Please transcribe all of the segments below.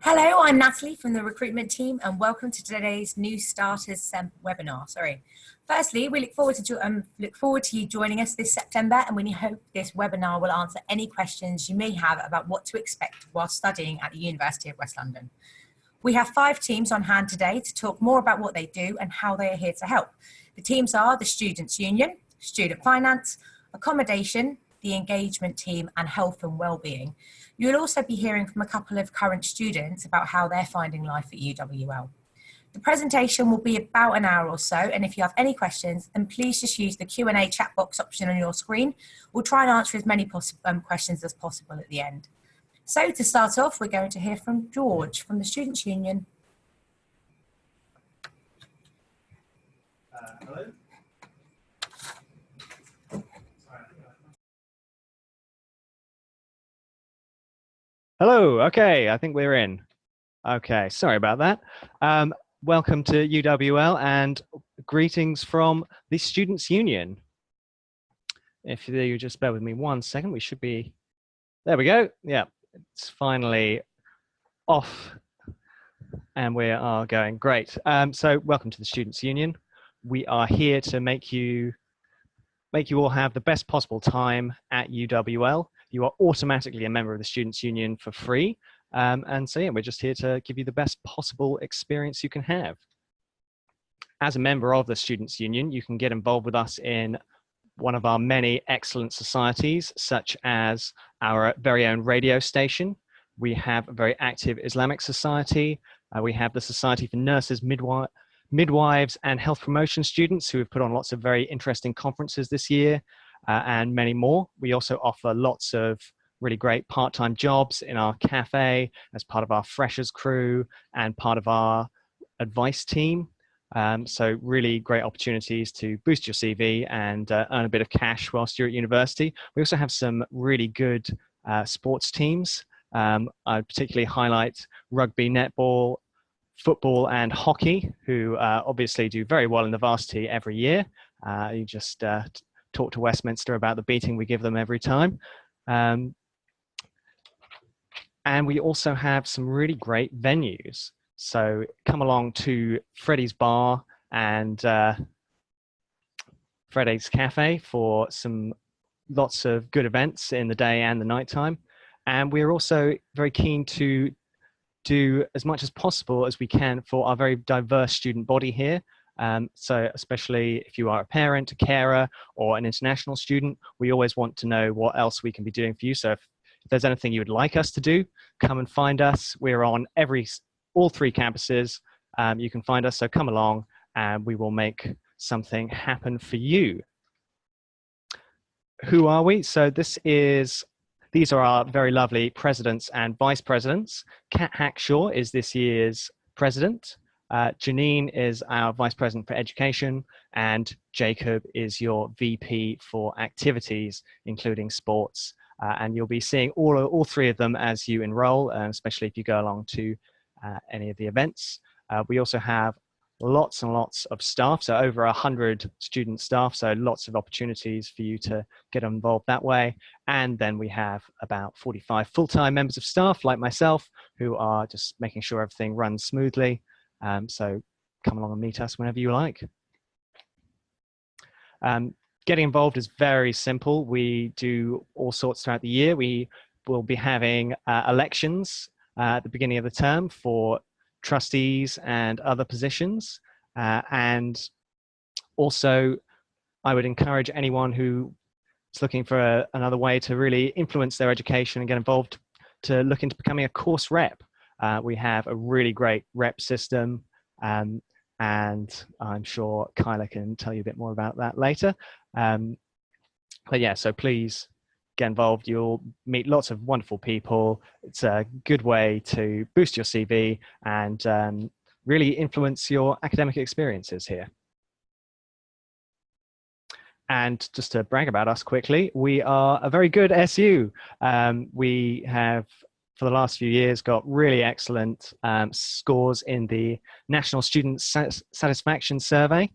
Hello, I'm Natalie from the recruitment team and welcome to today's New Starters webinar. Firstly, we look forward to you joining us this September, and we hope this webinar will answer any questions you may have about what to expect while studying at the University of West London. We have 5 teams on hand today to talk more about what they do and how they are here to help. The teams are the Students' Union, Student Finance, Accommodation, the Engagement team, and Health and Wellbeing. You'll also be hearing from a couple of current students about how they're finding life at UWL. The presentation will be about an hour or so, and if you have any questions, then please just use the Q&A chat box option on your screen. We'll try and answer as many questions as possible at the end. So to start off, we're going to hear from George from the Students' Union. Hello. Hello, okay, I think we're in. Okay, sorry about that. Welcome to UWL and greetings from the Students' Union. If you just bear with me 1 second, we should be, there we go. Yeah, it's finally off and we are going, great. So welcome to the Students' Union. We are here to make you all have the best possible time at UWL. You are automatically a member of the Students' Union for free. And so yeah, we're just here to give you the best possible experience you can have. As a member of the Students' Union, you can get involved with us in one of our many excellent societies, such as our very own radio station. We have a very active Islamic society. We have the Society for Nurses, Midwives and Health Promotion students who have put on lots of very interesting conferences this year and many more. We also offer lots of really great part-time jobs in our cafe as part of our freshers crew and part of our advice team. So really great opportunities to boost your CV and earn a bit of cash whilst you're at university. We also have some really good sports teams. I particularly highlight rugby, netball, football and hockey, who obviously do very well in the varsity every year. You just talk to Westminster about the beating we give them every time. And we also have some really great venues. So come along to Freddy's Bar and Freddy's Cafe for lots of good events in the day and the nighttime. And we're also very keen to do as much as possible as we can for our very diverse student body here. So especially if you are a parent, a carer, or an international student, we always want to know what else we can be doing for you. So if there's anything you would like us to do, come and find us. We're on all 3 campuses. You can find us, so come along and we will make something happen for you. Who are we? So these are our very lovely presidents and vice presidents. Kat Hackshaw is this year's president. Janine is our vice president for education, and Jacob is your VP for activities, including sports. And you'll be seeing all 3 of them as you enroll, especially if you go along to any of the events. We also have lots and lots of staff, so over 100 student staff, so lots of opportunities for you to get involved that way. And then we have about 45 full-time members of staff like myself who are just making sure everything runs smoothly. So come along and meet us whenever you like. Getting involved is very simple. We do all sorts throughout the year. We will be having elections at the beginning of the term for trustees and other positions. And also, I would encourage anyone who is looking for another way to really influence their education and get involved to look into becoming a course rep. We have a really great rep system, and I'm sure Kyla can tell you a bit more about that later. But yeah, so please get involved. You'll meet lots of wonderful people. It's a good way to boost your CV and really influence your academic experiences here. And just to brag about us quickly, we are a very good SU. We have, for the last few years, got really excellent scores in the National Student Satisfaction Survey.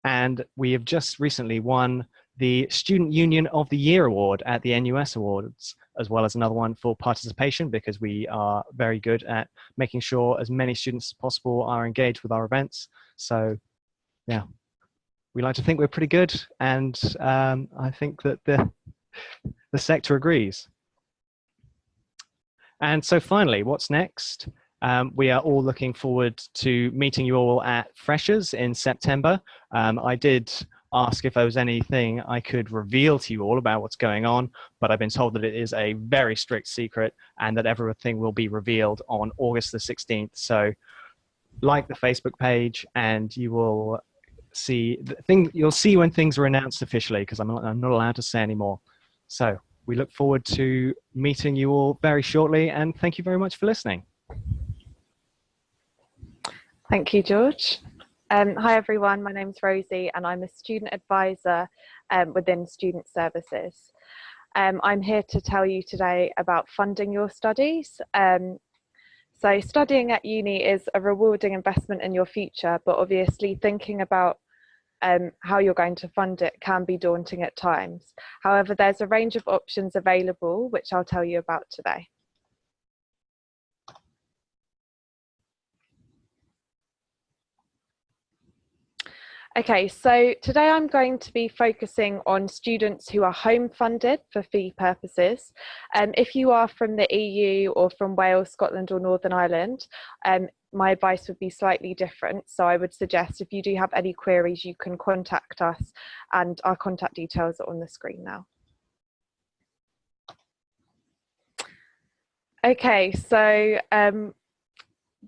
And we have just recently won the Student Union of the Year Award at the NUS Awards, as well as another one for participation, because we are very good at making sure as many students as possible are engaged with our events. So yeah, we like to think we're pretty good, and I think that the sector agrees. And so finally, what's next? We are all looking forward to meeting you all at Freshers in September. I did ask if there was anything I could reveal to you all about what's going on, but I've been told that it is a very strict secret and that everything will be revealed on August the 16th. So like the Facebook page and you will see you'll see when things are announced officially, because I'm not allowed to say any more. So we look forward to meeting you all very shortly, and thank you very much for listening. Thank you, George. Hi everyone, my name's Rosie and I'm a student advisor within Student Services. I'm here to tell you today about funding your studies. So studying at uni is a rewarding investment in your future, but obviously thinking about how you're going to fund it can be daunting at times. However, there's a range of options available, which I'll tell you about today. Okay, so today I'm going to be focusing on students who are home funded for fee purposes. If you are from the EU or from Wales, Scotland or Northern Ireland, my advice would be slightly different. So I would suggest if you do have any queries, you can contact us, and our contact details are on the screen now. Okay, so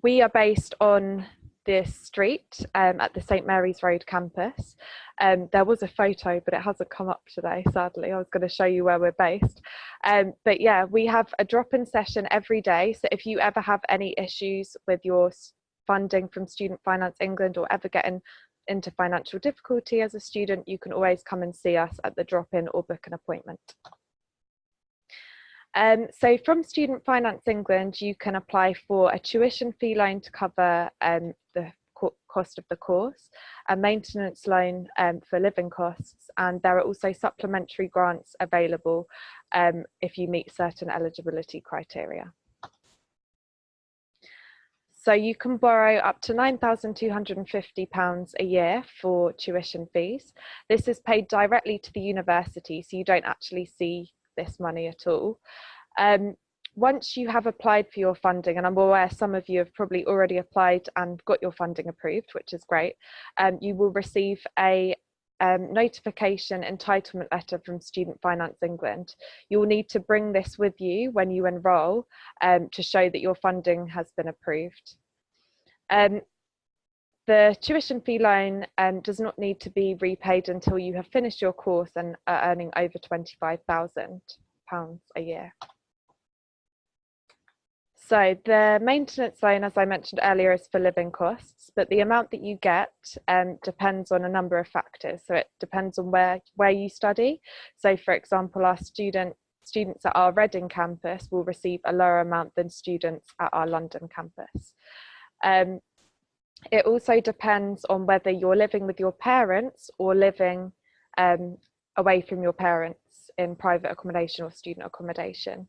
we are based on this street at the St Mary's Road campus. There was a photo, but it hasn't come up today, sadly. I was going to show you where we're based. But yeah, we have a drop-in session every day. So if you ever have any issues with your funding from Student Finance England or ever getting into financial difficulty as a student, you can always come and see us at the drop-in or book an appointment. So from Student Finance England, you can apply for a tuition fee loan to cover the cost of the course, a maintenance loan for living costs, and there are also supplementary grants available if you meet certain eligibility criteria. So you can borrow up to £9,250 a year for tuition fees. This is paid directly to the university, so you don't actually see this money at all. Once you have applied for your funding, and I'm aware some of you have probably already applied and got your funding approved, which is great, you will receive a notification entitlement letter from Student Finance England. You will need to bring this with you when you enrol to show that your funding has been approved. The tuition fee loan does not need to be repaid until you have finished your course and are earning over £25,000 a year. So the maintenance loan, as I mentioned earlier, is for living costs, but the amount that you get depends on a number of factors. So it depends on where you study. So for example, our students at our Reading campus will receive a lower amount than students at our London campus. It also depends on whether you're living with your parents or living away from your parents in private accommodation or student accommodation.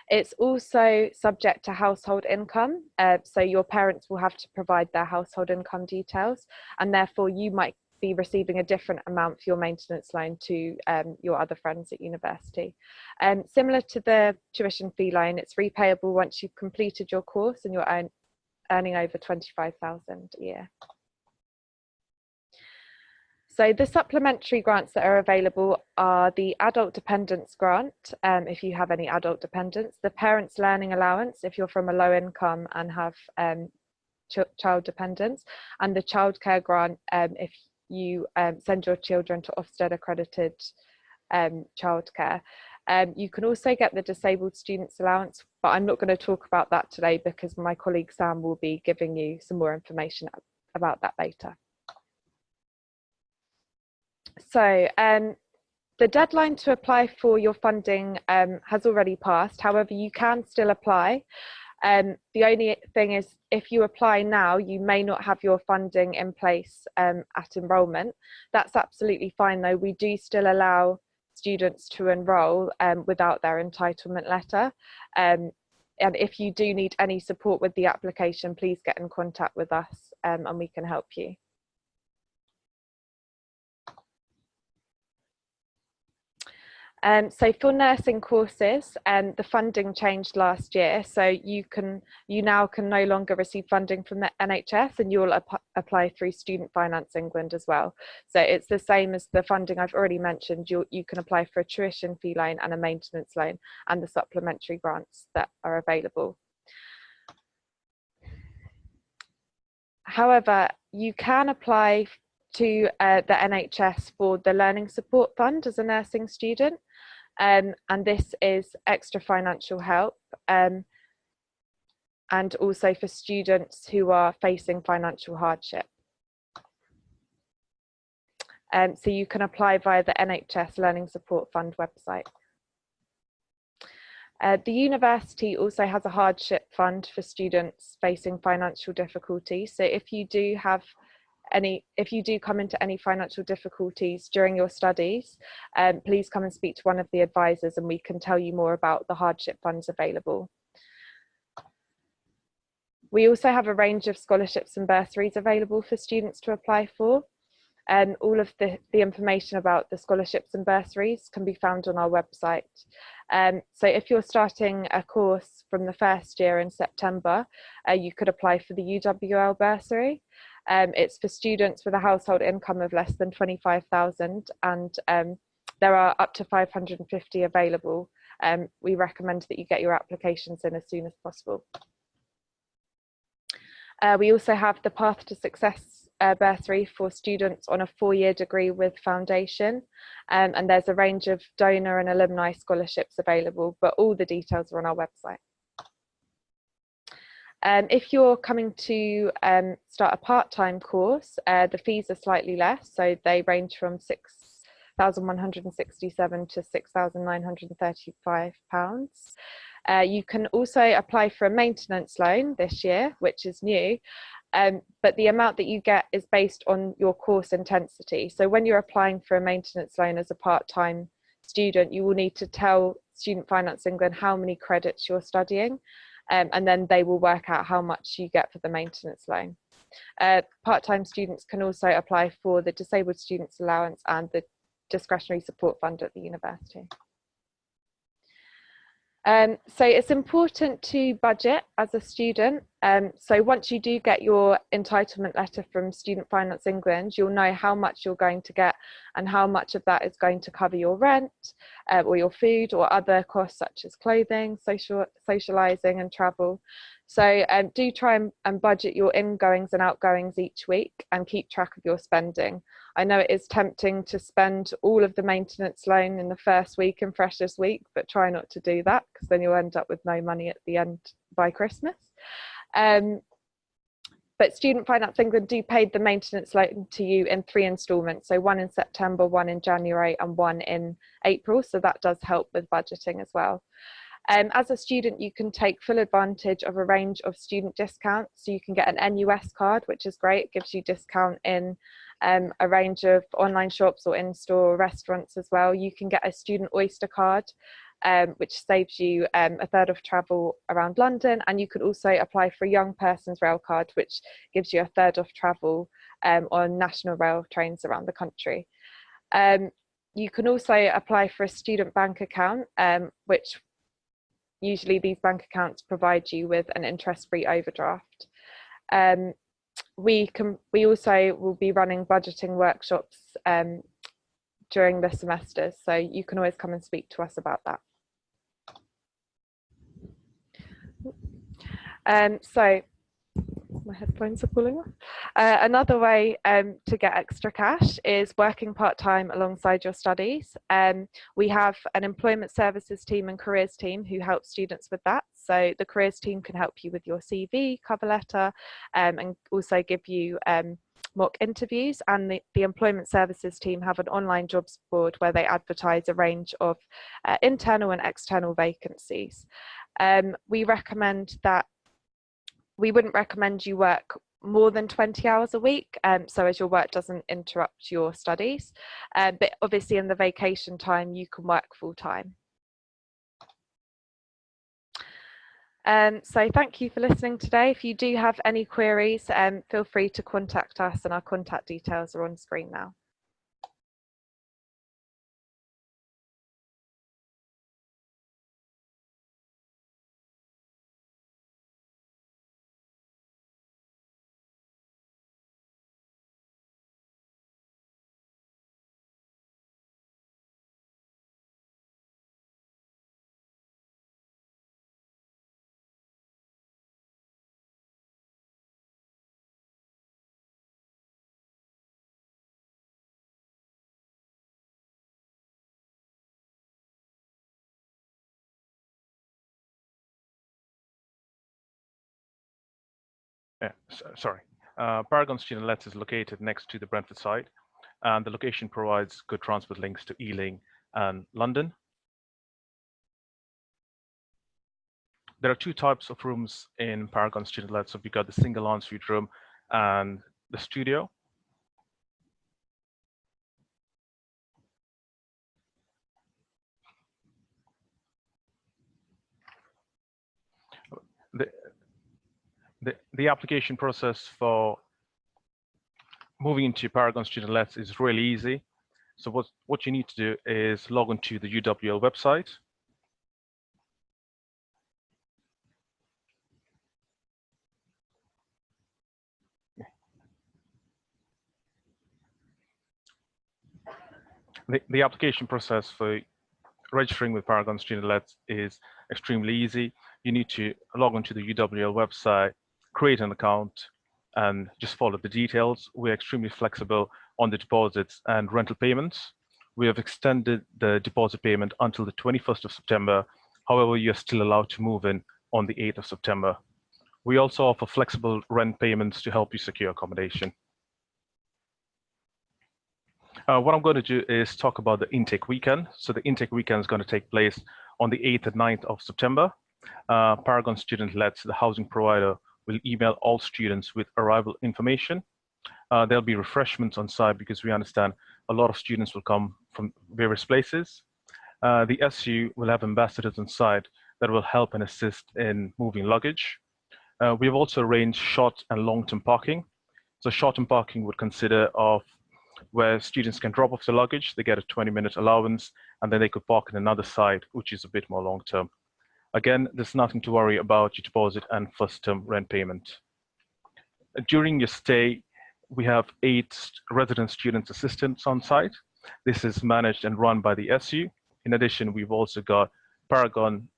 It's also subject to household income, so your parents will have to provide their household income details, and therefore you might be receiving a different amount for your maintenance loan to your other friends at university. Similar to the tuition fee loan, it's repayable once you've completed your course and you're earning over £25,000 a year. So the supplementary grants that are available are the Adult Dependents Grant, if you have any adult dependents, the Parents Learning Allowance, if you're from a low income and have child dependents, and the Childcare Grant, if you send your children to Ofsted accredited childcare. You can also get the Disabled Students Allowance, but I'm not going to talk about that today because my colleague Sam will be giving you some more information about that later. So the deadline to apply for your funding has already passed. However, you can still apply. The only thing is, if you apply now, you may not have your funding in place at enrolment. That's absolutely fine though. We do still allow students to enrol without their entitlement letter. And if you do need any support with the application, please get in contact with us and we can help you. So for nursing courses, the funding changed last year, so you now can no longer receive funding from the NHS, and you'll apply through Student Finance England as well. So it's the same as the funding I've already mentioned. You can apply for a tuition fee loan and a maintenance loan, and the supplementary grants that are available. However, you can apply to the NHS for the Learning Support Fund as a nursing student, and this is extra financial help, and also for students who are facing financial hardship. So you can apply via the NHS Learning Support Fund website. The university also has a hardship fund for students facing financial difficulty. So if you do come into any financial difficulties during your studies, please come and speak to one of the advisors and we can tell you more about the hardship funds available. We also have a range of scholarships and bursaries available for students to apply for. And all of the information about the scholarships and bursaries can be found on our website. So if you're starting a course from the first year in September, you could apply for the UWL bursary. It's for students with a household income of less than 25,000, and there are up to 550 available. We recommend that you get your applications in as soon as possible. We also have the Path to Success bursary for students on a 4-year degree with foundation, and there's a range of donor and alumni scholarships available, but all the details are on our website. If you're coming to start a part-time course, the fees are slightly less, so they range from £6,167 to £6,935. You can also apply for a maintenance loan this year, which is new, but the amount that you get is based on your course intensity. So when you're applying for a maintenance loan as a part-time student, you will need to tell Student Finance England how many credits you're studying, and then they will work out how much you get for the maintenance loan. Part-time students can also apply for the Disabled Students Allowance and the Discretionary Support Fund at the university. So it's important to budget as a student. So once you do get your entitlement letter from Student Finance England, you'll know how much you're going to get and how much of that is going to cover your rent or your food or other costs such as clothing, socialising and travel. So do try and budget your ingoings and outgoings each week and keep track of your spending. I know it is tempting to spend all of the maintenance loan in the first week and freshers week, but try not to do that because then you'll end up with no money at the end by Christmas. But Student Finance England do pay the maintenance loan to you in 3 instalments, so 1 in September, 1 in January and 1 in April, so that does help with budgeting as well. As a student, you can take full advantage of a range of student discounts. So you can get an NUS card, which is great. It gives you discount in a range of online shops or in-store restaurants as well. You can get a student Oyster card, which saves you a 1/3 of travel around London. And you could also apply for a young person's rail card, which gives you a 1/3 of travel on national rail trains around the country. You can also apply for a student bank account, which usually these bank accounts provide you with an interest-free overdraft. We also will be running budgeting workshops during the semester, so you can always come and speak to us about that. So my headphones are falling off. Another way to get extra cash is working part-time alongside your studies. We have an employment services team and careers team who help students with that. So the careers team can help you with your CV, cover letter, and also give you mock interviews. And the employment services team have an online jobs board where they advertise a range of internal and external vacancies. We recommend that we wouldn't recommend you work more than 20 hours a week, so as your work doesn't interrupt your studies. But obviously in the vacation time, you can work full time. So thank you for listening today. If you do have any queries, feel free to contact us, and our contact details are on screen now. Sorry. Paragon Student Lets is located next to the Brentford site, and the location provides good transport links to Ealing and London. There are two types of rooms in Paragon Student Lets. So we've got the single ensuite room and the studio. The application process for moving into Paragon Student Lets is really easy. So what you need to do is log into the UWL website. The application process for registering with Paragon Student Lets is extremely easy. You need to log onto the UWL website, create an account, and just follow the details. We're extremely flexible on the deposits and rental payments. We have extended the deposit payment until the 21st of September. However, you're still allowed to move in on the 8th of September. We also offer flexible rent payments to help you secure accommodation. What I'm going to do is talk about the intake weekend. So the intake weekend is going to take place on the 8th and 9th of September. Paragon Student Lets, the housing provider, will email all students with arrival information. There'll be refreshments on site because we understand a lot of students will come from various places. The SU will have ambassadors on site that will help and assist in moving luggage. We have also arranged short and long-term parking. So short-term parking would consider of where students can drop off the luggage, they get a 20-minute allowance, and then they could park in another site, which is a bit more long-term. Again, there's nothing to worry about your deposit and first-term rent payment. During your stay, we have 8 resident student assistants on site. This is managed and run by the SU. In addition, we've also got Paragon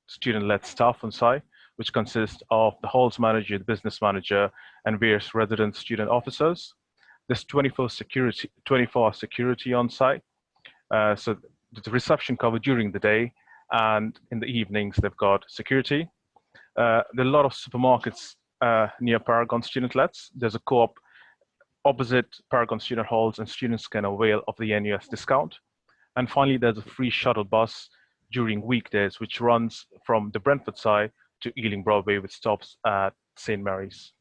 student-led staff on site, which consists of the halls manager, the business manager, and various resident student officers. There's 24-hour security on site. So the reception covered during the day, and in the evenings they've got security. There are a lot of supermarkets near Paragon Student Lets. There's a co-op opposite Paragon Student Halls, and students can avail of the NUS discount. And finally, there's a free shuttle bus during weekdays, which runs from the Brentford side to Ealing Broadway with stops at St. Mary's.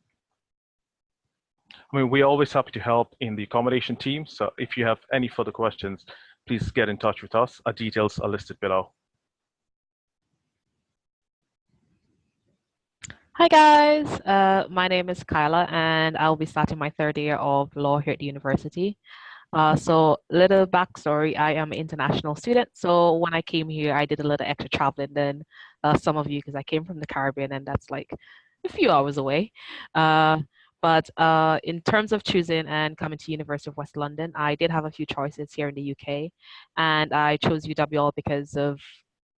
I mean, we're always happy to help in the accommodation team. So if you have any further questions, please get in touch with us. Our details are listed below. Hi guys, my name is Kyla and I'll be starting my 3rd year of law here at the university. So little backstory, I am an international student. So when I came here, I did a little extra traveling than some of you because I came from the Caribbean and that's like a few hours away. But in terms of choosing and coming to University of West London, I did have a few choices here in the UK, and I chose UWL because of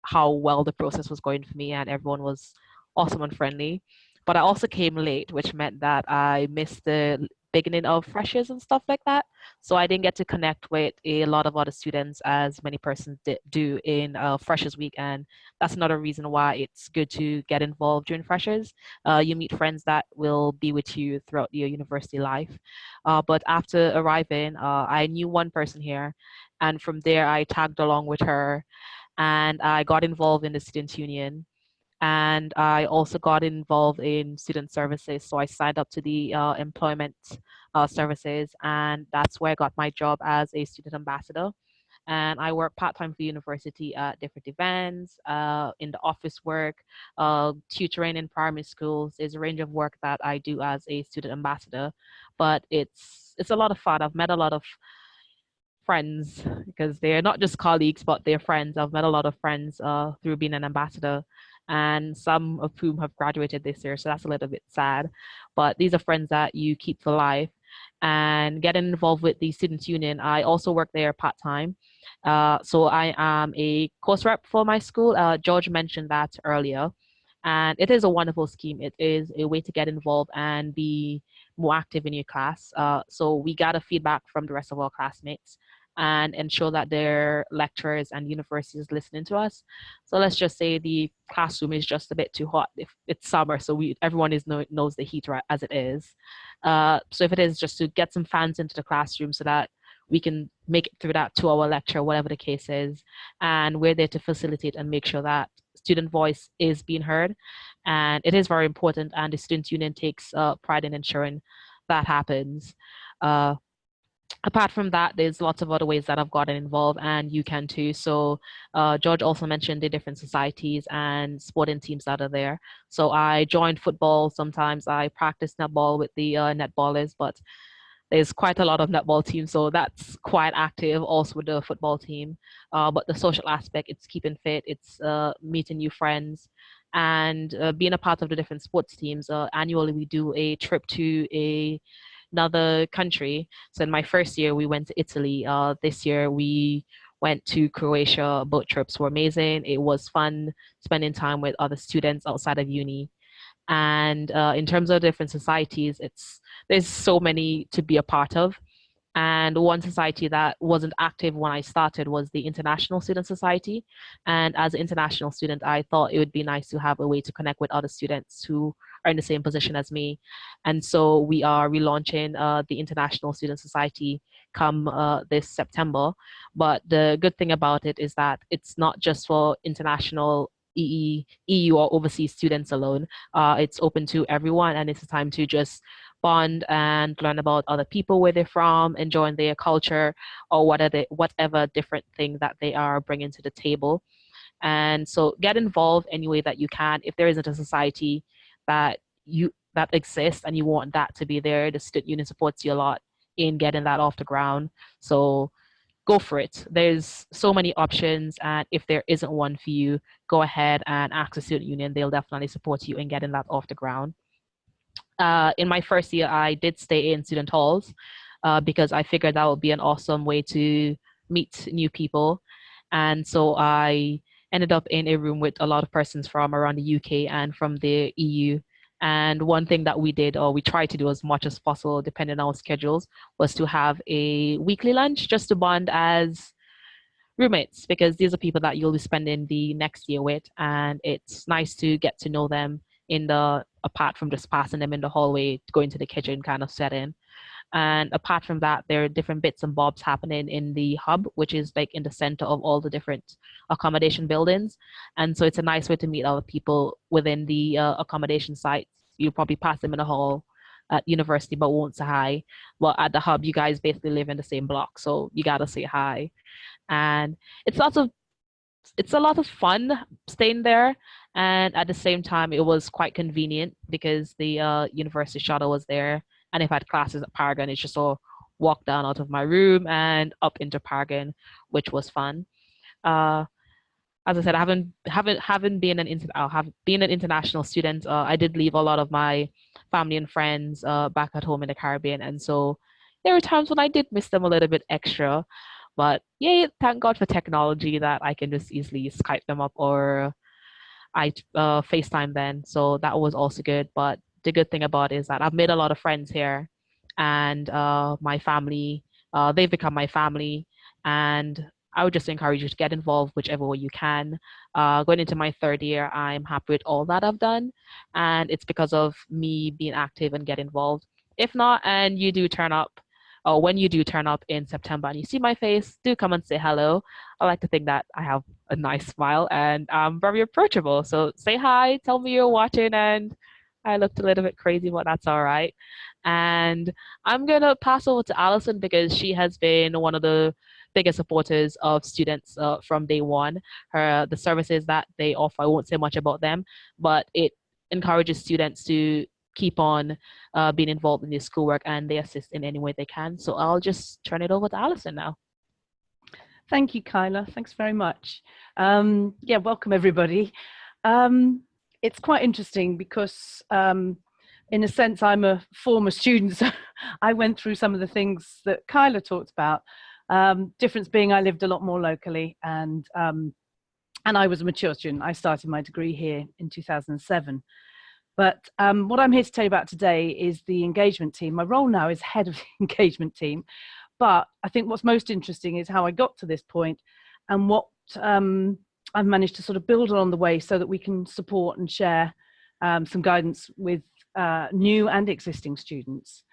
how well the process was going for me and everyone was awesome and friendly. But I also came late, which meant that I missed the beginning of freshers and stuff like that. So I didn't get to connect with a lot of other students as many persons do in freshers week. And that's another reason why it's good to get involved during freshers. You meet friends that will be with you throughout your university life. But after arriving, I knew one person here. And from there, I tagged along with her and I got involved in the student union. And I also got involved in student services. So I signed up to the employment services, and that's where I got my job as a student ambassador. And I work part-time for the university at different events, in the office work, tutoring in primary schools. There's a range of work that I do as a student ambassador, but it's a lot of fun. I've met a lot of friends because they're not just colleagues, but they're friends. I've met a lot of friends through being an ambassador, and some of whom have graduated this year. So that's a little bit sad. But these are friends that you keep for life. And getting involved with the Students' Union, I also work there part time. So I am a course rep for my school. George mentioned that earlier. And it is a wonderful scheme. It is a way to get involved and be more active in your class. So we gather feedback from the rest of our classmates and ensure that their lecturers and universities listening to us. So let's just say the classroom is just a bit too hot if it's summer, so everyone knows the heat right as it is. So if it is, just to get some fans into the classroom so that we can make it through that 2-hour lecture, whatever the case is, and we're there to facilitate and make sure that student voice is being heard. And it is very important, and the Students' Union takes pride in ensuring that happens. Apart from that, there's lots of other ways that I've gotten involved, and you can too. So George also mentioned the different societies and sporting teams that are there. So I joined football. Sometimes I practice netball with the netballers, but there's quite a lot of netball teams, so that's quite active also with the football team. But the social aspect, it's keeping fit, it's meeting new friends, and being a part of the different sports teams. Annually, we do a trip to another country. So in my first year, we went to Italy. This year, we went to Croatia. Both trips were amazing. It was fun spending time with other students outside of uni. And in terms of different societies, there's so many to be a part of. And one society that wasn't active when I started was the International Student Society. And as an international student, I thought it would be nice to have a way to connect with other students who are in the same position as me. And so we are relaunching the International Student Society come this September. But the good thing about it is that it's not just for international EU or overseas students alone. It's open to everyone, and it's a time to just bond and learn about other people, where they're from, enjoying their culture, or whatever different thing that they are bringing to the table. And so get involved any way that you can. If there isn't a society that exists and you want that to be there, the student union supports you a lot in getting that off the ground. So go for it. There's so many options, and if there isn't one for you, go ahead and ask the student union. They'll definitely support you in getting that off the ground. In my first year, I did stay in student halls because I figured that would be an awesome way to meet new people. And so I ended up in a room with a lot of persons from around the UK and from the EU. And one thing that we did, or we tried to do as much as possible, depending on our schedules, was to have a weekly lunch just to bond as roommates, because these are people that you'll be spending the next year with. And it's nice to get to know them apart from just passing them in the hallway, going to the kitchen kind of setting. And apart from that, there are different bits and bobs happening in the hub, which is like in the center of all the different accommodation buildings. And so it's a nice way to meet other people within the accommodation sites. You'll probably pass them in the hall at university, but won't say hi. Well, at the hub, you guys basically live in the same block, so you gotta say hi. And it's a lot of fun staying there, and at the same time it was quite convenient because the university shuttle was there, and if I had classes at Paragon, it's just a walk down out of my room and up into Paragon, which was fun. As I said, I haven't been been an international student. I did leave a lot of my family and friends back at home in the Caribbean, and so there were times when I did miss them a little bit extra. But yeah, thank God for technology that I can just easily Skype them up, or I FaceTime then. So that was also good. But the good thing about it is that I've made a lot of friends here, and my family, they've become my family. And I would just encourage you to get involved whichever way you can. Going into my third year, I'm happy with all that I've done, and it's because of me being active and get involved. If not, and you do turn up, or when you do turn up in September and you see my face, do come and say hello. I like to think that I have a nice smile and I'm very approachable. So say hi, tell me you're watching, and I looked a little bit crazy, but that's all right. And I'm going to pass over to Alison because she has been one of the biggest supporters of students from day one. The services that they offer, I won't say much about them, but it encourages students to keep on being involved in their schoolwork, and they assist in any way they can. So I'll just turn it over to Alison now. Thank you, Kyla. Thanks very much. Yeah, welcome everybody. It's quite interesting because in a sense, I'm a former student, so I went through some of the things that Kyla talked about. Difference being I lived a lot more locally, and I was a mature student. I started my degree here in 2007. But what I'm here to tell you about today is the engagement team. My role now is head of the engagement team, but I think what's most interesting is how I got to this point and what I've managed to sort of build on the way so that we can support and share some guidance with new and existing students.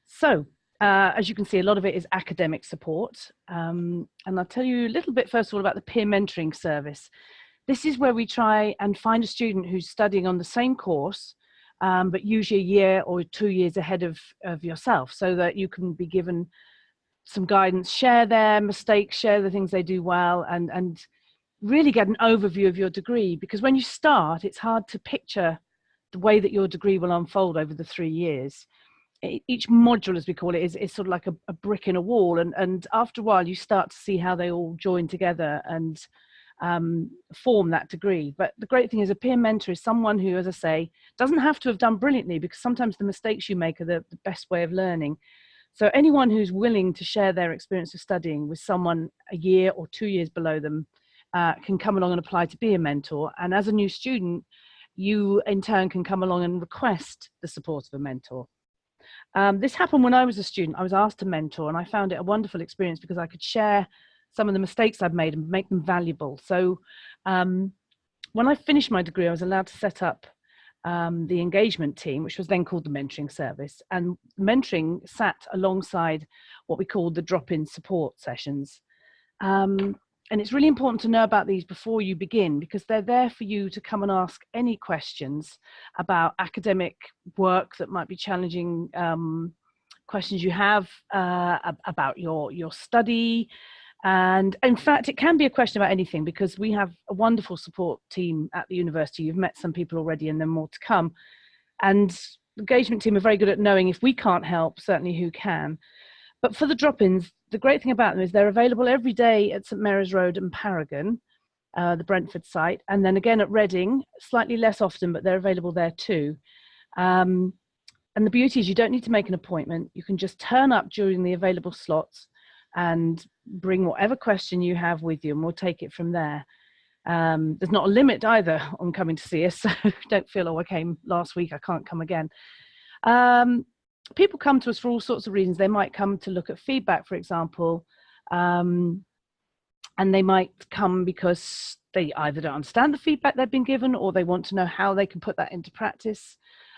So as you can see, a lot of it is academic support. And I'll tell you a little bit first of all about the peer mentoring service. This is where we try and find a student who's studying on the same course, but usually a year or 2 years ahead of yourself, so that you can be given some guidance, share their mistakes, share the things they do well, and really get an overview of your degree. Because when you start, it's hard to picture the way that your degree will unfold over the 3 years. Each module, as we call it, is sort of like a brick in a wall, and after a while you start to see how they all join together and form that degree. But the great thing is a peer mentor is someone who, as I say, doesn't have to have done brilliantly, because sometimes the mistakes you make are the best way of learning. So anyone who's willing to share their experience of studying with someone a year or 2 years below them can come along and apply to be a mentor. And as a new student, you in turn can come along and request the support of a mentor. This happened when I was a student. I was asked to mentor, and I found it a wonderful experience because I could share some of the mistakes I've made and make them valuable. So when I finished my degree, I was allowed to set up the engagement team, which was then called the mentoring service. And mentoring sat alongside what we called the drop-in support sessions. And it's really important to know about these before you begin, because they're there for you to come and ask any questions about academic work that might be challenging, questions you have about your study. And in fact, it can be a question about anything, because we have a wonderful support team at the university. You've met some people already, and then more to come. And the engagement team are very good at knowing if we can't help, certainly who can. But for the drop-ins, the great thing about them is they're available every day at St Mary's Road and Paragon, the Brentford site, and then again at Reading, slightly less often, but they're available there too. And the beauty is you don't need to make an appointment. You can just turn up during the available slots and bring whatever question you have with you, and we'll take it from there. There's not a limit either on coming to see us, so don't feel, oh, I came last week, I can't come again. People come to us for all sorts of reasons. They might come to look at feedback, for example, and they might come because they either don't understand the feedback they've been given, or they want to know how they can put that into practice.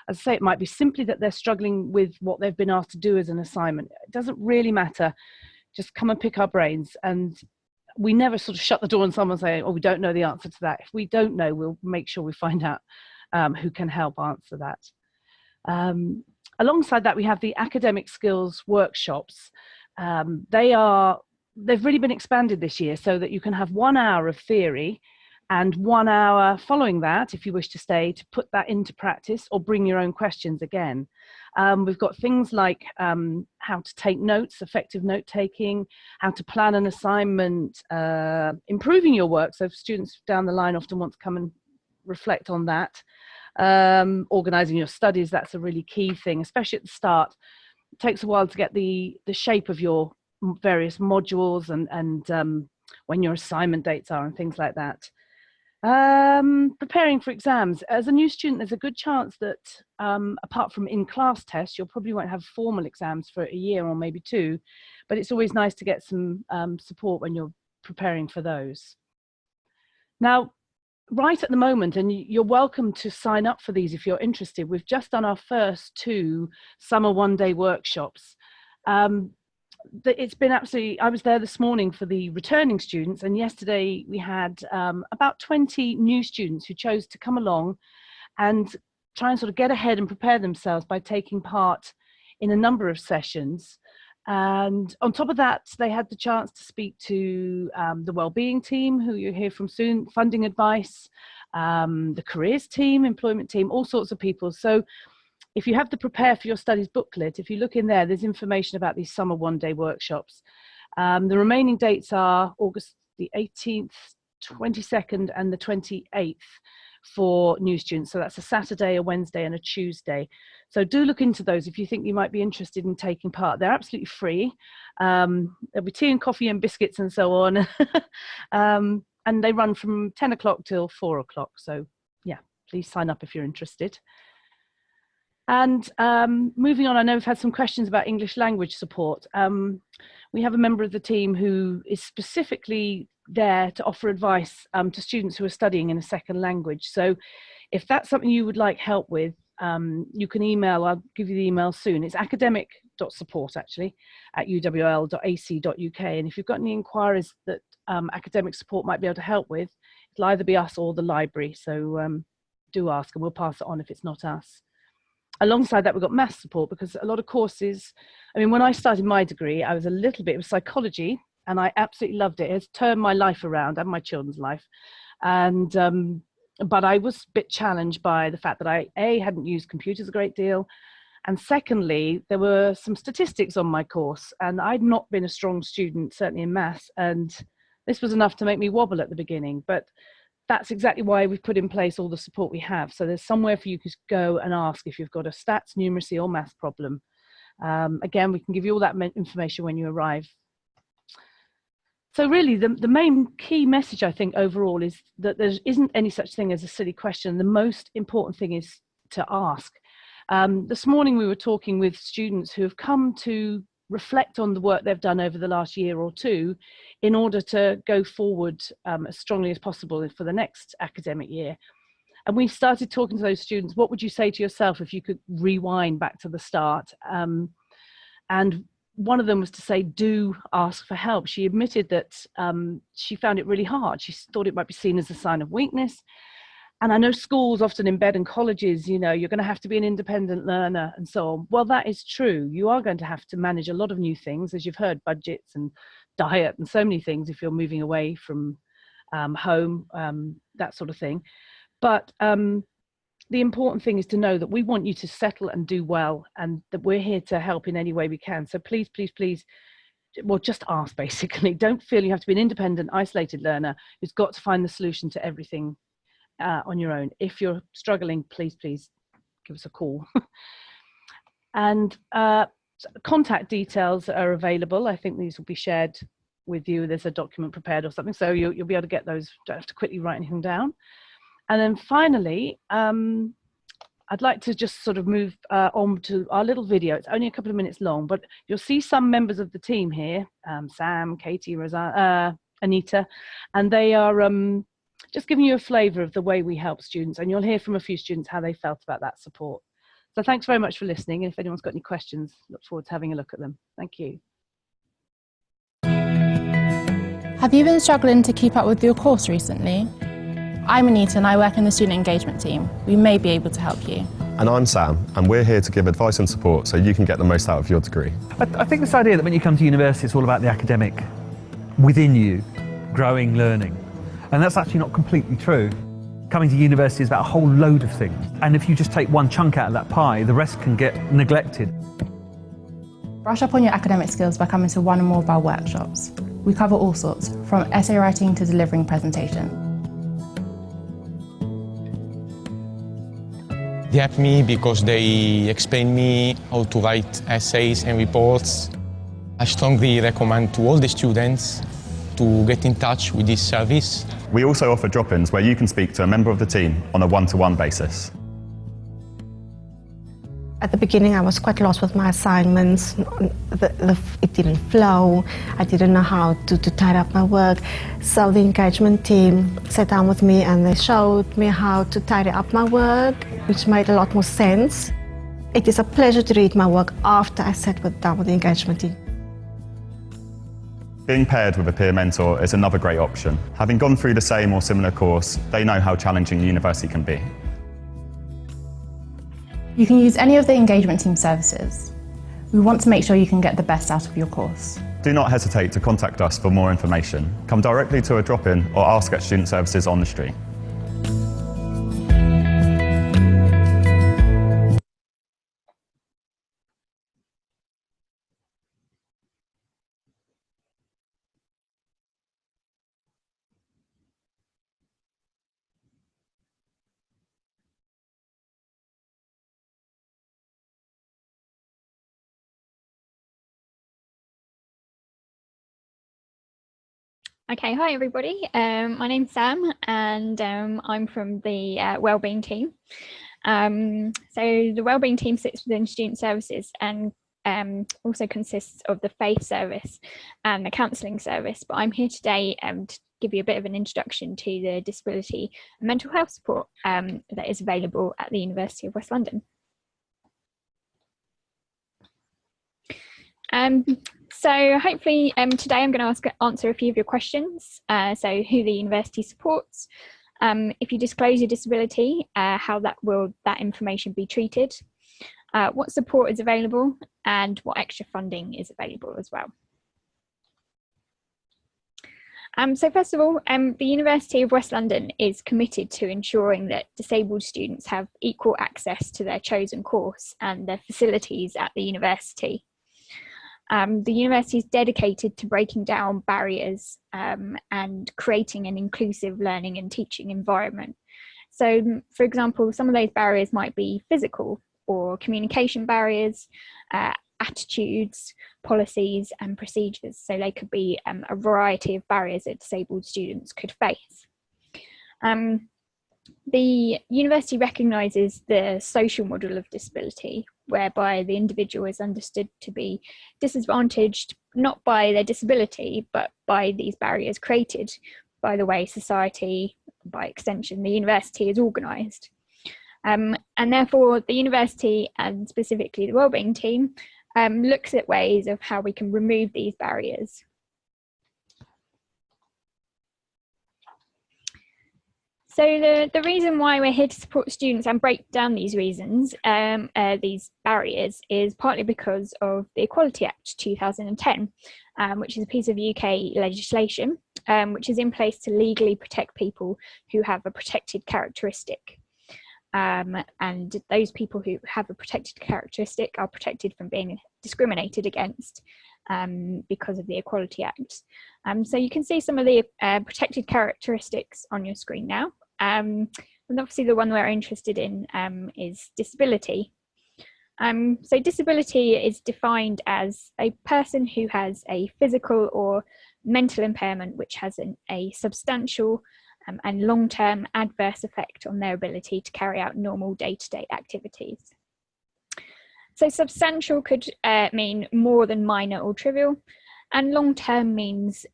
As I say, it might be simply that they're struggling with what they've been asked to do as an assignment. It doesn't really matter. Just come and pick our brains. And we never sort of shut the door on someone saying, oh, we don't know the answer to that. If we don't know, we'll make sure we find out who can help answer that. Alongside that, we have the academic skills workshops. They've really been expanded this year so that you can have 1 hour of theory and 1 hour following that, if you wish to stay, to put that into practice or bring your own questions again. We've got things like how to take notes, effective note taking, how to plan an assignment, improving your work. So if students down the line often want to come and reflect on that. Organizing your studies, that's a really key thing, especially at the start. It takes a while to get the shape of your various modules and when your assignment dates are and things like that. Preparing for exams. As a new student, there's a good chance that apart from in-class tests, you probably won't have formal exams for a year or maybe 2, but it's always nice to get some support when you're preparing for those. Now, right at the moment, and you're welcome to sign up for these if you're interested, we've just done our first 2 summer one-day workshops. it's been absolutely, I was there this morning for the returning students, and yesterday we had about 20 new students who chose to come along and try and sort of get ahead and prepare themselves by taking part in a number of sessions. And on top of that, they had the chance to speak to the Wellbeing team, who you'll hear from soon, funding advice, the careers team, employment team, all sorts of people. So if you have the Prepare for Your Studies booklet, if you look in there, there's information about these summer one-day workshops. The remaining dates are August the 18th, 22nd and the 28th for new students. So that's a Saturday, a Wednesday and a Tuesday. So do look into those if you think you might be interested in taking part. They're absolutely free. There'll be tea and coffee and biscuits and so on. And they run from 10 o'clock till 4 o'clock. So yeah, please sign up if you're interested. And moving on, I know we've had some questions about English language support. We have a member of the team who is specifically there to offer advice to students who are studying in a second language. So if that's something you would like help with, you can email, I'll give you the email soon. It's academic.support actually at uwl.ac.uk. And if you've got any inquiries that academic support might be able to help with, it'll either be us or the library. So do ask and we'll pass it on if it's not us. Alongside that, we've got maths support, because a lot of courses, I mean, when I started my degree, I was a little bit of psychology and I absolutely loved it. It's turned my life around and my children's life. And, but I was a bit challenged by the fact that I, A, hadn't used computers a great deal. And secondly, there were some statistics on my course and I'd not been a strong student, certainly in maths. And this was enough to make me wobble at the beginning. But that's exactly why we've put in place all the support we have. So there's somewhere for you to go and ask if you've got a stats, numeracy or math problem. Again, we can give you all that information when you arrive. So really the main key message I think overall is that there isn't any such thing as a silly question. The most important thing is to ask. This morning we were talking with students who have come to reflect on the work they've done over the last year or two in order to go forward as strongly as possible for the next academic year. And we started talking to those students, what would you say to yourself if you could rewind back to the start? And one of them was to say, do ask for help. She admitted that she found it really hard. She thought it might be seen as a sign of weakness. And I know schools often embed in colleges, you know, you're going to have to be an independent learner and so on. Well, that is true. You are going to have to manage a lot of new things, as you've heard, budgets and diet and so many things if you're moving away from home, that sort of thing. But the important thing is to know that we want you to settle and do well and that we're here to help in any way we can. So please, please, please, well, just ask basically. Don't feel you have to be an independent, isolated learner who's got to find the solution to everything on your own. If you're struggling, please, please give us a call. And contact details are available. I think these will be shared with you. There's a document prepared or something, so you'll be able to get those. Don't have to quickly write anything down. And then finally, I'd like to just sort of move on to our little video. It's only a couple of minutes long, but you'll see some members of the team here, Sam, Katie, Anita, and they are just giving you a flavour of the way we help students, and you'll hear from a few students how they felt about that support. So thanks very much for listening, and if anyone's got any questions, look forward to having a look at them. Thank you. Have you been struggling to keep up with your course recently? I'm Anita and I work in the student engagement team. We may be able to help you. And I'm Sam, and we're here to give advice and support so you can get the most out of your degree. I think this idea that when you come to university it's all about the academic within you, growing, learning. And that's actually not completely true. Coming to university is about a whole load of things. And if you just take one chunk out of that pie, the rest can get neglected. Brush up on your academic skills by coming to one or more of our workshops. We cover all sorts, from essay writing to delivering presentation. They help me because they explain me how to write essays and reports. I strongly recommend to all the students to get in touch with this service. We also offer drop-ins where you can speak to a member of the team on a one-to-one basis. At the beginning I was quite lost with my assignments. It didn't flow. I didn't know how to tidy up my work. So the engagement team sat down with me and they showed me how to tidy up my work, which made a lot more sense. It is a pleasure to read my work after I sat down with the engagement team. Being paired with a peer mentor is another great option. Having gone through the same or similar course, they know how challenging university can be. You can use any of the engagement team services. We want to make sure you can get the best out of your course. Do not hesitate to contact us for more information. Come directly to a drop-in or ask at Student Services on the street. Okay, hi everybody. My name's Sam and I'm from the Wellbeing team. So the Wellbeing team sits within Student Services and also consists of the Faith Service and the Counselling Service. But I'm here today to give you a bit of an introduction to the disability and mental health support that is available at the University of West London. So hopefully today I'm going to answer a few of your questions. So who the university supports, if you disclose your disability, how that information be treated, what support is available, and what extra funding is available as well. So first of all, the University of West London is committed to ensuring that disabled students have equal access to their chosen course and their facilities at the university. The university is dedicated to breaking down barriers and creating an inclusive learning and teaching environment. So, for example, some of those barriers might be physical or communication barriers, attitudes, policies and procedures. So they could be a variety of barriers that disabled students could face. The university recognises the social model of disability, whereby the individual is understood to be disadvantaged not by their disability, but by these barriers created by the way society, by extension, the university is organised. And therefore, the university, and specifically the Wellbeing team, looks at ways of how we can remove these barriers. So the reason why we're here to support students and break down these reasons, these barriers, is partly because of the Equality Act 2010, which is a piece of UK legislation which is in place to legally protect people who have a protected characteristic. And those people who have a protected characteristic are protected from being discriminated against because of the Equality Act. So you can see some of the protected characteristics on your screen now. And obviously the one we're interested in is disability. So disability is defined as a person who has a physical or mental impairment which has a substantial and long-term adverse effect on their ability to carry out normal day-to-day activities. So substantial could mean more than minor or trivial, and long-term means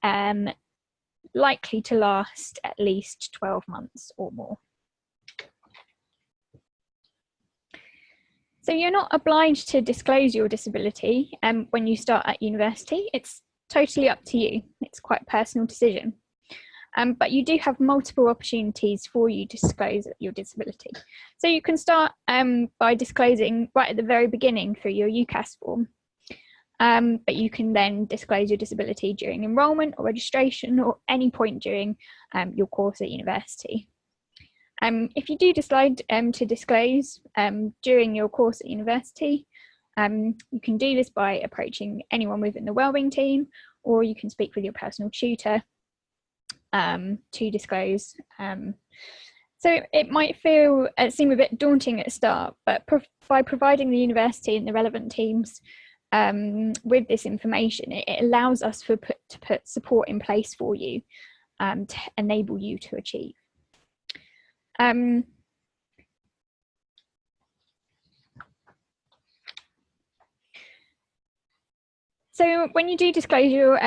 likely to last at least 12 months or more. So you're not obliged to disclose your disability when you start at university. It's totally up to you. It's quite a personal decision. But you do have multiple opportunities for you to disclose your disability. So you can start by disclosing right at the very beginning through your UCAS form. But you can then disclose your disability during enrolment or registration or any point during your course at university. If you do decide to disclose during your course at university, you can do this by approaching anyone within the Wellbeing team, or you can speak with your personal tutor to disclose. So it might seem a bit daunting at the start, but by providing the university and the relevant teams with this information, it allows us to put support in place for you to enable you to achieve. So when you do disclose your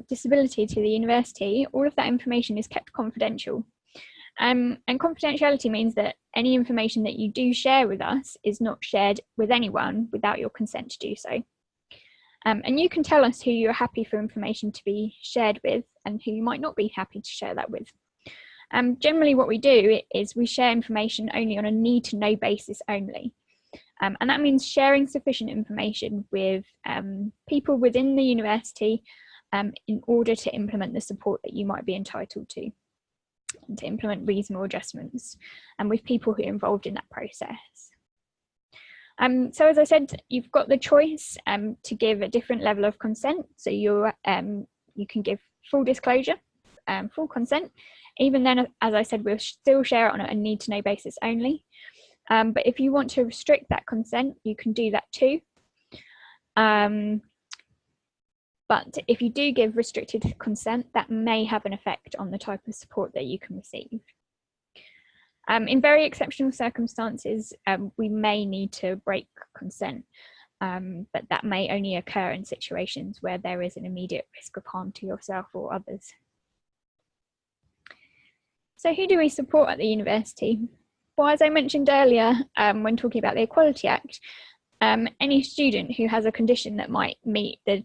disability to the university, all of that information is kept confidential. And confidentiality means that any information that you do share with us is not shared with anyone without your consent to do so. And you can tell us who you're happy for information to be shared with and who you might not be happy to share that with. Generally what we do is we share information only on a need-to-know basis only. And that means sharing sufficient information with people within the university in order to implement the support that you might be entitled to, and to implement reasonable adjustments, and with people who are involved in that process. So as I said, you've got the choice to give a different level of consent. So you can give full disclosure, full consent. Even then, as I said, we'll still share it on a need-to-know basis only. But if you want to restrict that consent, you can do that too. But if you do give restricted consent, that may have an effect on the type of support that you can receive. In very exceptional circumstances, we may need to break consent, but that may only occur in situations where there is an immediate risk of harm to yourself or others. So who do we support at the university? Well, as I mentioned earlier, when talking about the Equality Act, any student who has a condition that might meet the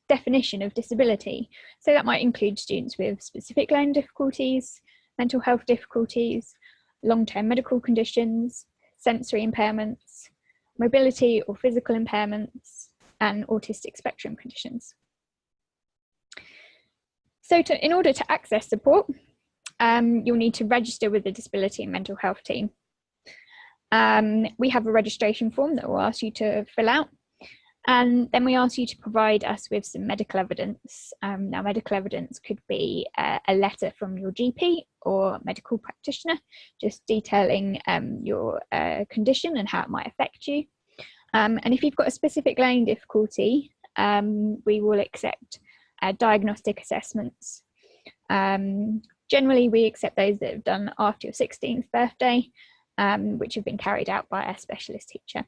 definition of disability. So that might include students with specific learning difficulties, mental health difficulties, long-term medical conditions, sensory impairments, mobility or physical impairments, and autistic spectrum conditions. So in order to access support, you'll need to register with the Disability and Mental Health team. We have a registration form that we'll ask you to fill out, and then we ask you to provide us with some medical evidence. Now, medical evidence could be a letter from your GP or medical practitioner, just detailing your condition and how it might affect you. And if you've got a specific learning difficulty, we will accept diagnostic assessments. Generally, we accept those that have done after your 16th birthday, which have been carried out by a specialist teacher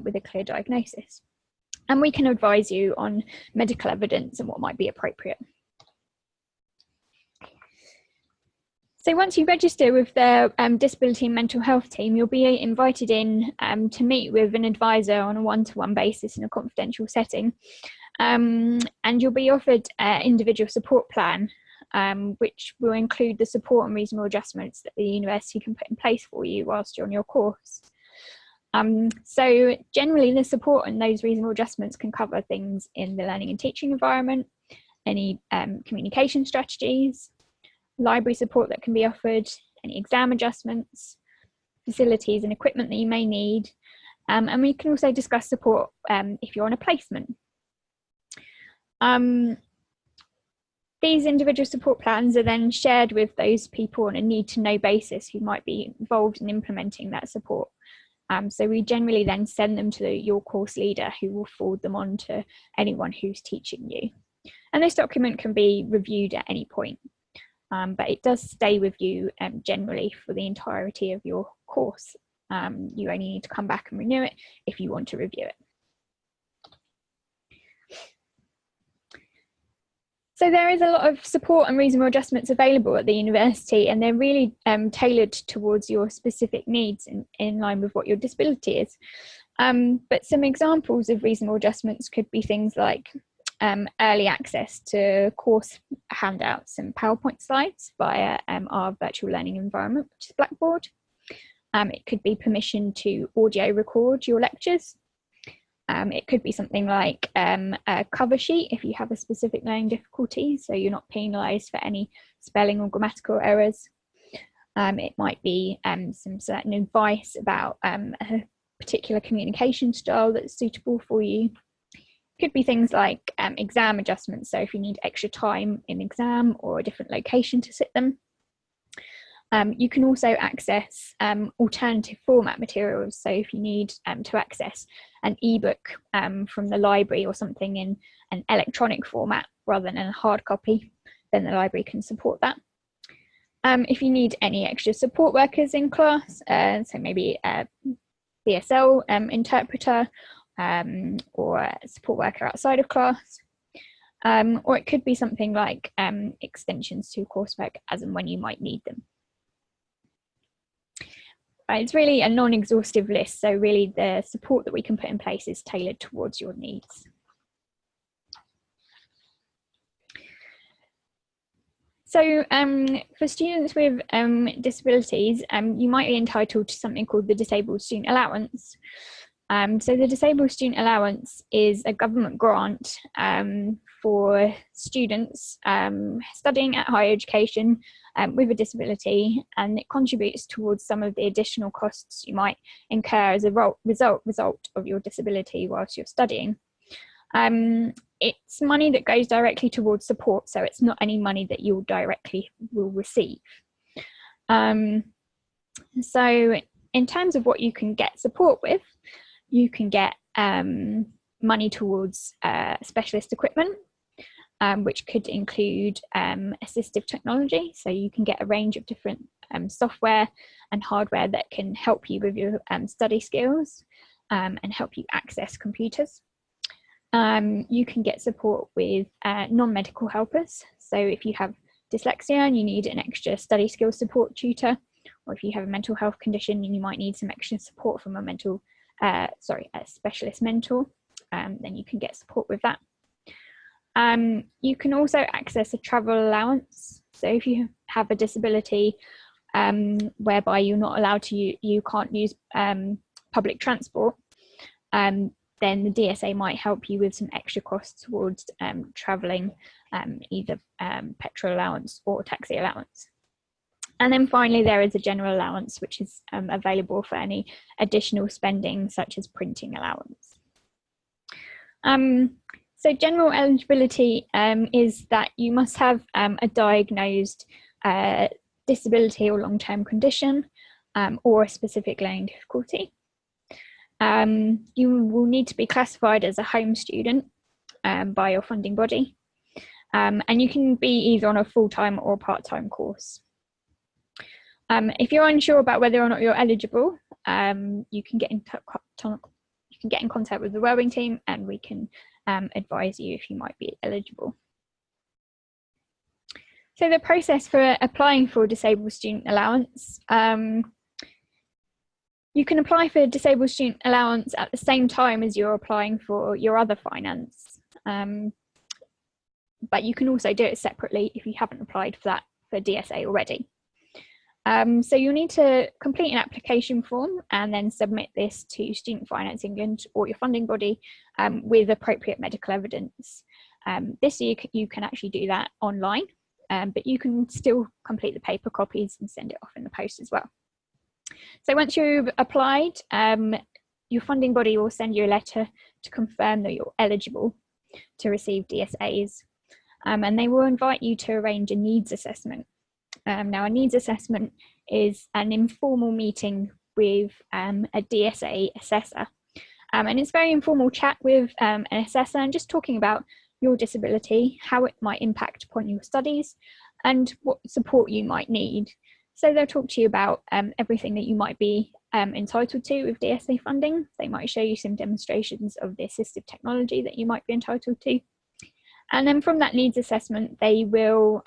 with a clear diagnosis. And we can advise you on medical evidence and what might be appropriate. So once you register with the Disability and Mental Health team, you'll be invited in to meet with an advisor on a one-to-one basis in a confidential setting. And you'll be offered an individual support plan, which will include the support and reasonable adjustments that the university can put in place for you whilst you're on your course. So generally the support and those reasonable adjustments can cover things in the learning and teaching environment, any communication strategies, library support that can be offered, any exam adjustments, facilities and equipment that you may need, and we can also discuss support if you're on a placement. These individual support plans are then shared with those people on a need-to-know basis who might be involved in implementing that support. So we generally then send them to your course leader, who will forward them on to anyone who's teaching you. And this document can be reviewed at any point, but it does stay with you generally for the entirety of your course. You only need to come back and renew it if you want to review it. So there is a lot of support and reasonable adjustments available at the university, and they're really tailored towards your specific needs in line with what your disability is. But some examples of reasonable adjustments could be things like early access to course handouts and PowerPoint slides via our virtual learning environment, which is Blackboard. It could be permission to audio record your lectures. It could be something like a cover sheet if you have a specific learning difficulty, so you're not penalised for any spelling or grammatical errors. It might be some certain advice about a particular communication style that's suitable for you. It could be things like exam adjustments, so if you need extra time in exam or a different location to sit them. You can also access alternative format materials. So if you need to access an ebook from the library or something in an electronic format rather than a hard copy, then the library can support that. If you need any extra support workers in class, so maybe a BSL interpreter or a support worker outside of class, or it could be something like extensions to coursework as and when you might need them. It's really a non-exhaustive list, so really the support that we can put in place is tailored towards your needs. So for students with disabilities, you might be entitled to something called the Disabled Student Allowance. So the Disabled Student Allowance is a government grant for students studying at higher education with a disability, and it contributes towards some of the additional costs you might incur as a result of your disability whilst you're studying. It's money that goes directly towards support, so it's not any money that you'll directly will receive. So in terms of what you can get support with, you can get money towards specialist equipment, which could include assistive technology. So you can get a range of different software and hardware that can help you with your study skills and help you access computers. You can get support with non-medical helpers. So if you have dyslexia and you need an extra study skills support tutor, or if you have a mental health condition and you might need some extra support from a specialist mentor, then you can get support with that. You can also access a travel allowance. So if you have a disability whereby you're not allowed to, you can't use public transport, then the DSA might help you with some extra costs towards travelling, either petrol allowance or taxi allowance. And then finally, there is a general allowance, which is available for any additional spending, such as printing allowance. So general eligibility is that you must have a diagnosed disability or long-term condition or a specific learning difficulty. You will need to be classified as a home student by your funding body, and you can be either on a full-time or part-time course. If you're unsure about whether or not you're eligible, you can get in contact with the Wellbeing team, and we can advise you if you might be eligible. So the process for applying for Disabled Student Allowance. You can apply for Disabled Student Allowance at the same time as you're applying for your other finance, but you can also do it separately if you haven't applied for that for DSA already. So you'll need to complete an application form and then submit this to Student Finance England or your funding body with appropriate medical evidence. This year you can actually do that online, but you can still complete the paper copies and send it off in the post as well. So once you've applied, your funding body will send you a letter to confirm that you're eligible to receive DSAs, and they will invite you to arrange a needs assessment. Now, a needs assessment is an informal meeting with a DSA assessor, and it's a very informal chat with an assessor and just talking about your disability, how it might impact upon your studies, and what support you might need. So they'll talk to you about everything that you might be entitled to with DSA funding. They might show you some demonstrations of the assistive technology that you might be entitled to. And then from that needs assessment, they will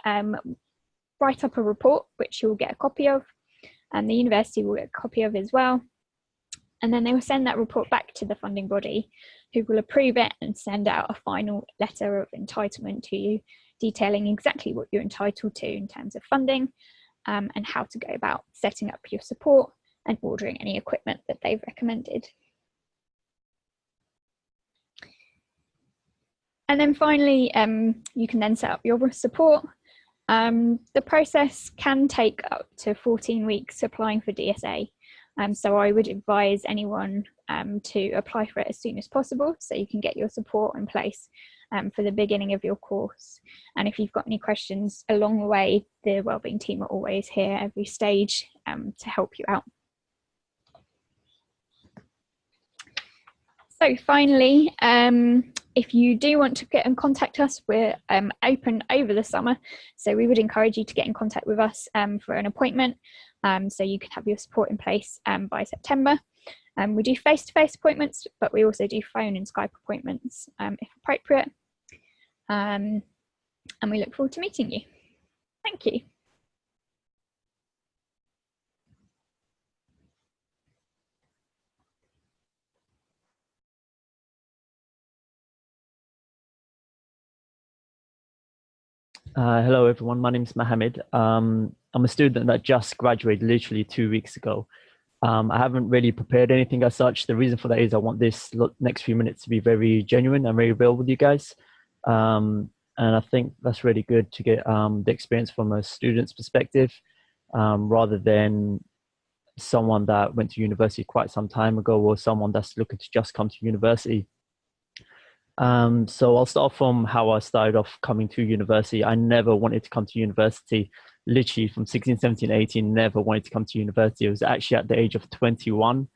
write up a report, which you'll get a copy of, and the university will get a copy of as well. And then they will send that report back to the funding body, who will approve it and send out a final letter of entitlement to you, detailing exactly what you're entitled to in terms of funding, and how to go about setting up your support and ordering any equipment that they've recommended. And then finally, you can then set up your support. The process can take up to 14 weeks applying for DSA. So I would advise anyone to apply for it as soon as possible so you can get your support in place for the beginning of your course. And if you've got any questions along the way, the Wellbeing team are always here at every stage to help you out. So finally, if you do want to get in contact us, we're open over the summer. So we would encourage you to get in contact with us for an appointment so you can have your support in place by September. We do face-to-face appointments, but we also do phone and Skype appointments if appropriate. And we look forward to meeting you. Thank you. Hello, everyone. My name is Mohammed. I'm a student that just graduated literally 2 weeks ago. I haven't really prepared anything as such. The reason for that is I want this next few minutes to be very genuine and very real with you guys. And I think that's really good to get the experience from a student's perspective, rather than someone that went to university quite some time ago or someone that's looking to just come to university. So I'll start from how I started off coming to university. I never wanted to come to university. Literally from 16, 17, 18, never wanted to come to university. It was actually at the age of 21.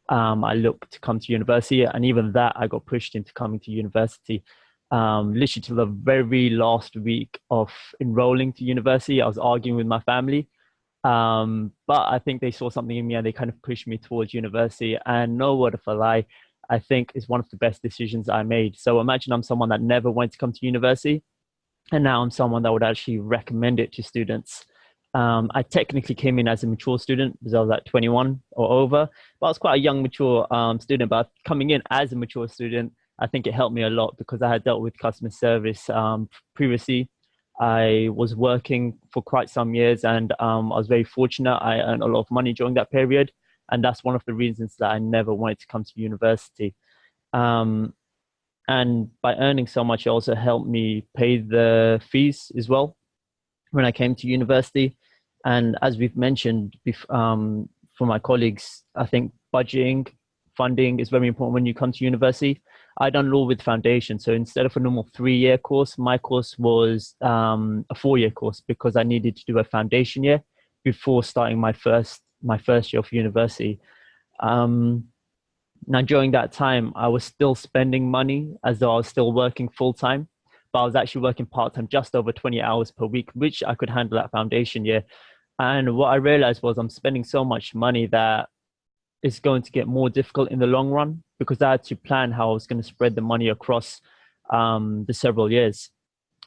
I looked to come to university, and even that I got pushed into coming to university. Literally to the very last week of enrolling to university, I was arguing with my family. But I think they saw something in me and they kind of pushed me towards university. And no word of a lie, I think is one of the best decisions I made. So imagine I'm someone that never wanted to come to university, and now I'm someone that would actually recommend it to students. I technically came in as a mature student because I was at 21 or over, but I was quite a young, mature student. But coming in as a mature student, I think it helped me a lot because I had dealt with customer service previously. I was working for quite some years, and I was very fortunate. I earned a lot of money during that period. And that's one of the reasons that I never wanted to come to university. And by earning so much, it also helped me pay the fees as well when I came to university. And as we've mentioned for my colleagues, I think budgeting, funding is very important when you come to university. I done law with foundation. So instead of a normal 3-year course, my course was a 4-year course because I needed to do a foundation year before starting my first year of university. Now, during that time, I was still spending money as though I was still working full time, but I was actually working part time, just over 20 hours per week, which I could handle that foundation year. And what I realized was I'm spending so much money that it's going to get more difficult in the long run because I had to plan how I was going to spread the money across the several years.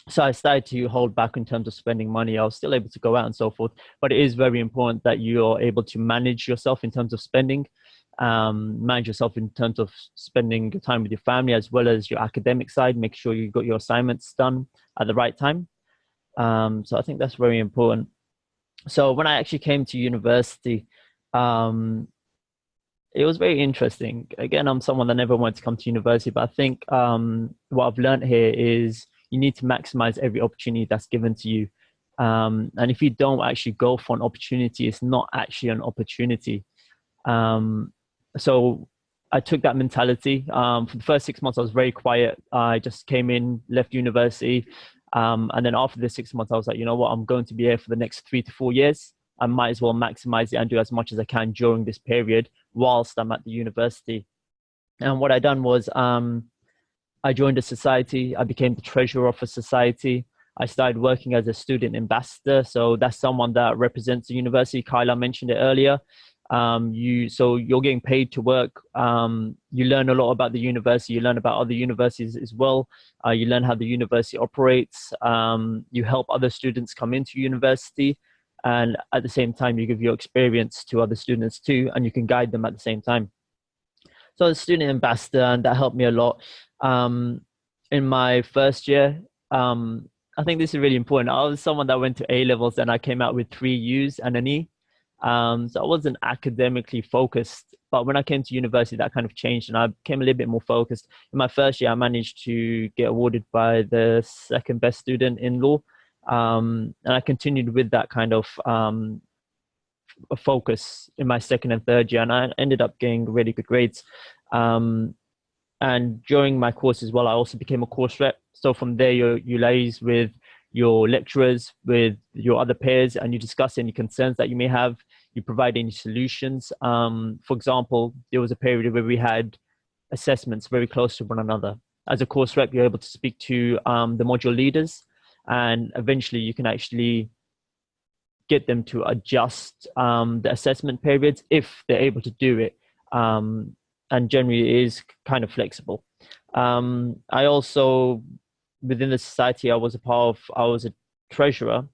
So I started to hold back in terms of spending money. I was still able to go out and so forth, but it is very important that you're able to manage yourself in terms of spending, manage yourself in terms of spending your time with your family as well as your academic side. Make sure you got your assignments done at the right time. So I think that's very important. So when I actually came to university, it was very interesting. Again, I'm someone that never wanted to come to university, but I think what I've learned here is you need to maximize every opportunity that's given to you. And if you don't actually go for an opportunity, it's not actually an opportunity. So I took that mentality. For the first 6 months, I was very quiet. I just came in, left university. And then after the 6 months, I was like, you know what, I'm going to be here for the next 3 to 4 years. I might as well maximize it and do as much as I can during this period whilst I'm at the university. And what I done was I joined a society. I became the treasurer of a society. I started working as a student ambassador. So that's someone that represents the university. Kyla mentioned it earlier. So you're getting paid to work. You learn a lot about the university. You learn about other universities as well. You learn how the university operates. You help other students come into university. And at the same time, you give your experience to other students too, and you can guide them at the same time. So I was a student ambassador, and that helped me a lot. In my first year, I think this is really important. I was someone that went to A-levels and I came out with 3 U's and an E. So I wasn't academically focused, but when I came to university, that kind of changed and I became a little bit more focused. In my first year, I managed to get awarded by the second best student in law. And I continued with that kind of a focus in my second and third year, and I ended up getting really good grades. And during my course as well, I also became a course rep. So from there, you liaise with your lecturers, with your other peers, and you discuss any concerns that you may have. You provide any solutions. For example, there was a period where we had assessments very close to one another. As a course rep, you're able to speak to the module leaders, and eventually you can actually get them to adjust the assessment periods if they're able to do it. And generally it is kind of flexible. I also, within the society I was a treasurer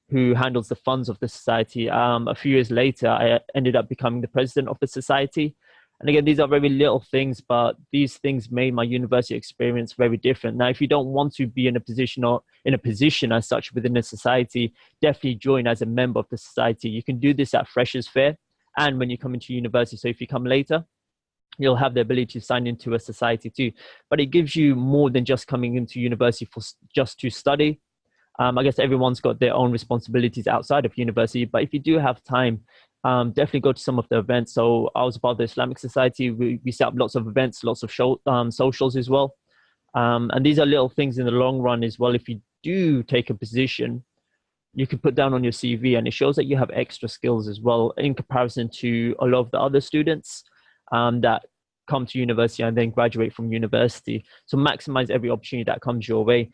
who handles the funds of the society. A few years later, I ended up becoming the president of the society. And again, these are very little things, but these things made my university experience very different. Now, if you don't want to be in a position as such within a society, definitely join as a member of the society. You can do this at Freshers Fair and when you come into university. So if you come later, you'll have the ability to sign into a society too. But it gives you more than just coming into university for just to study. I guess everyone's got their own responsibilities outside of university, but if you do have time, definitely go to some of the events. So I was part of the Islamic Society. We set up lots of events, lots of socials as well. And these are little things in the long run as well. If you do take a position, you can put down on your CV, and it shows that you have extra skills as well in comparison to a lot of the other students that come to university and then graduate from university. So maximize every opportunity that comes your way.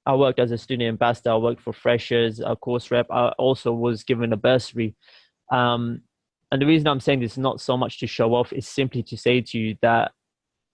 I worked as a student ambassador. I worked for Freshers, a course rep. I also was given a bursary. And the reason I'm saying this is not so much to show off, is simply to say to you that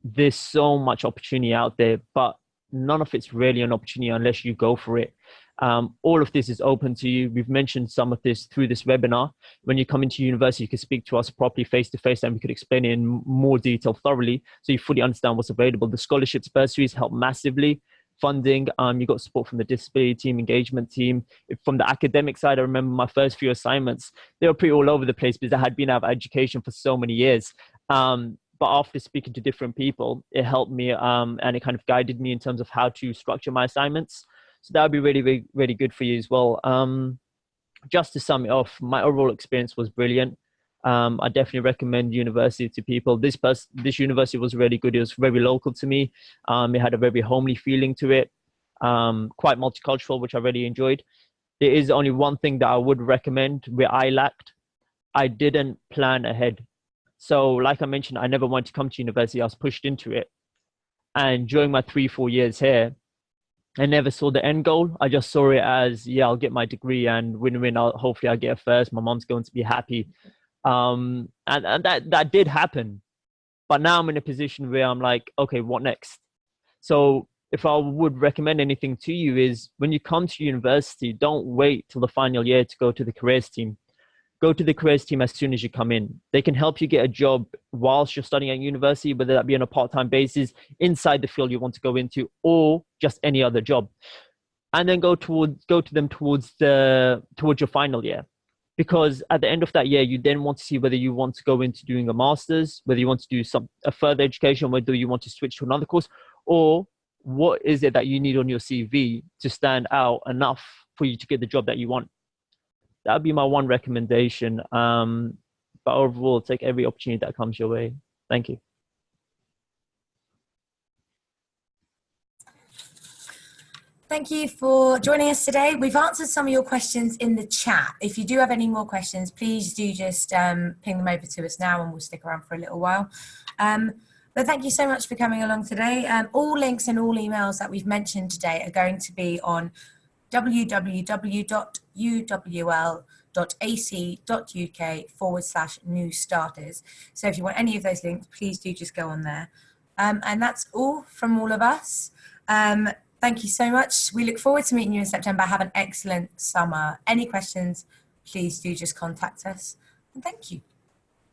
there's so much opportunity out there, but none of it's really an opportunity unless you go for it. All of this is open to you. We've mentioned some of this through this webinar. When you come into university, you can speak to us properly face-to-face, and we could explain it in more detail thoroughly so you fully understand what's available. The scholarships, bursaries help massively. Funding, you got support from the disability team, engagement team. From the academic side, I remember my first few assignments, they were pretty all over the place because I had been out of education for so many years. But after speaking to different people, it helped me and it kind of guided me in terms of how to structure my assignments. So that would be really, really, really good for you as well. Just to sum it off, my overall experience was brilliant. I definitely recommend university to people. This university was really good. It was very local to me. It had a very homely feeling to it, quite multicultural, which I really enjoyed. There is only one thing that I would recommend where I lacked. I didn't plan ahead. So like I mentioned, I never wanted to come to university. I was pushed into it. And during my 3-4 years here, I never saw the end goal. I just saw it as, yeah, I'll get my degree and win-win. Hopefully I'll get a first. My mom's going to be happy. And that did happen, but now I'm in a position where I'm like, okay, what next? So if I would recommend anything to you is when you come to university, don't wait till the final year to go to the careers team. Go to the careers team as soon as you come in. They can help you get a job whilst you're studying at university, whether that be on a part-time basis inside the field you want to go into, or just any other job. And then go to them towards your final year. Because at the end of that year, you then want to see whether you want to go into doing a master's, whether you want to do a further education, whether you want to switch to another course, or what is it that you need on your CV to stand out enough for you to get the job that you want. That would be my one recommendation. But overall, take every opportunity that comes your way. Thank you. Thank you for joining us today. We've answered some of your questions in the chat. If you do have any more questions, please do just ping them over to us now and we'll stick around for a little while. But thank you so much for coming along today. All links and all emails that we've mentioned today are going to be on www.uwl.ac.uk/new starters. So if you want any of those links, please do just go on there. And that's all from all of us. Thank you so much. We look forward to meeting you in September. Have an excellent summer. Any questions, please do just contact us. And thank you.